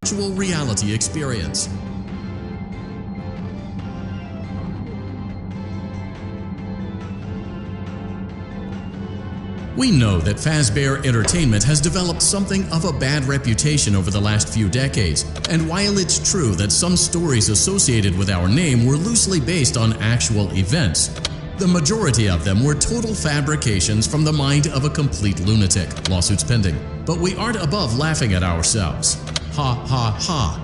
virtual reality experience. We know that Fazbear Entertainment has developed something of a bad reputation over the last few decades, and while it's true that some stories associated with our name were loosely based on actual events, the majority of them were total fabrications from the mind of a complete lunatic. Lawsuits pending. But we aren't above laughing at ourselves. Ha ha ha.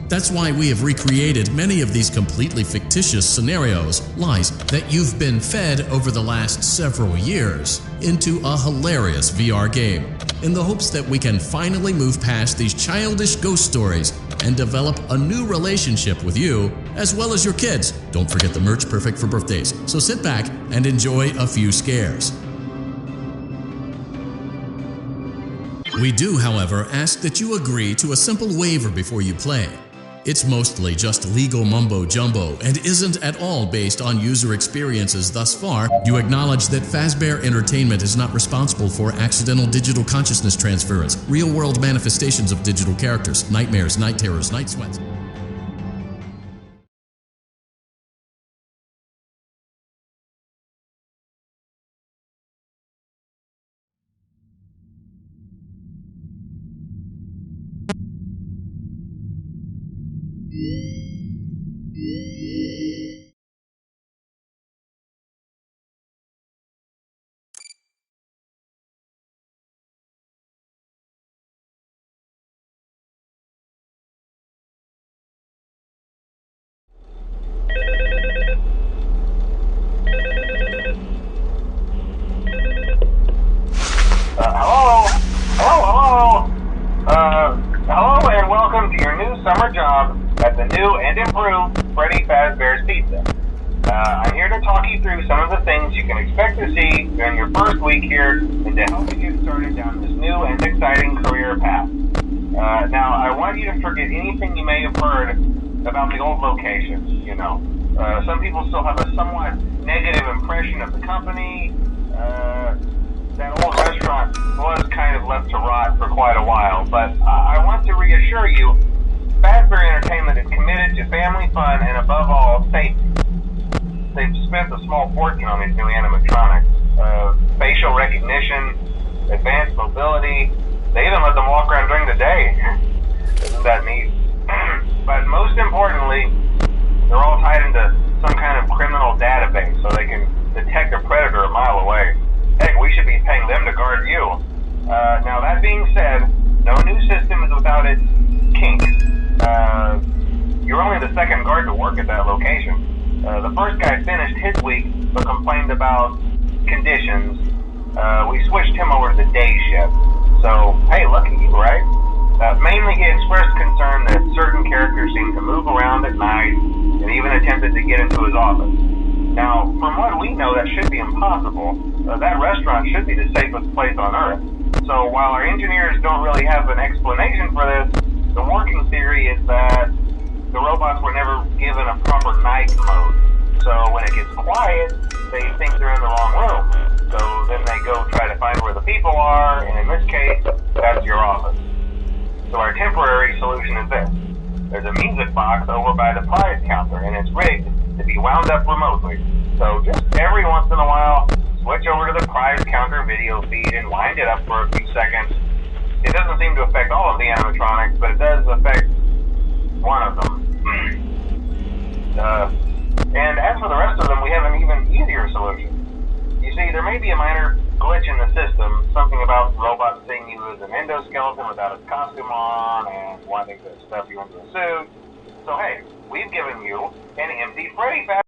That's why we have recreated many of these completely fictitious scenarios, lies, that you've been fed over the last several years into a hilarious VR game, in the hopes that we can finally move past these childish ghost stories and develop a new relationship with you, as well as your kids. Don't forget the merch, perfect for birthdays. So sit back and enjoy a few scares. We do, however, ask that you agree to a simple waiver before you play. It's mostly just legal mumbo-jumbo and isn't at all based on user experiences thus far. You acknowledge that Fazbear Entertainment is not responsible for accidental digital consciousness transference, real-world manifestations of digital characters, nightmares, night terrors, night sweats. Hello and welcome to your new summer job at the new and improved Freddy Fazbear's Pizza. I'm here to talk you through some of the things you can expect to see during your first week here and to help you get started down this new and exciting career path. Now, I want you to forget anything you may have heard about the old locations, you know. Some people still have a somewhat negative impression of the company. That old restaurant was kind of left to rot for quite a while, but I want to reassure you, Fazbear Entertainment is committed to family fun and above all, safety. They've spent a small fortune on these new animatronics. Facial recognition, advanced mobility, they even let them walk around during the day. Isn't that neat? But most importantly, they're all tied into some kind of criminal database so they can detect a predator a mile away. Heck, we should be paying them to guard you. Now, that being said, no new system is without its kinks. You're only the second guard to work at that location. The first guy finished his week but complained about conditions. We switched him over to the day shift. So, hey, lucky you, right? Mainly he expressed concern that certain characters seemed to move around at night and even attempted to get into his office. Now, from what we know, that should be impossible. That restaurant should be the safest place on Earth. So while our engineers don't really have an explanation for this, the working theory is that the robots were never given a proper night mode. So when it gets quiet, they think they're in the wrong room. So then they go try to find where the people are, and in this case, that's your office. So our temporary solution is this. There's a music box over by the prize counter, and it's rigged to be wound up remotely. So just every once in a while, switch over to the prize counter video feed and wind it up for a few seconds. It doesn't seem to affect all of the animatronics, but it does affect one of them. And as for the rest of them, we have an even easier solution. You see, there may be a minor glitch in the system, something about robots seeing you as an endoskeleton without a costume on and wanting to stuff you into a suit. So hey, we've given you an empty Freddy Fazbear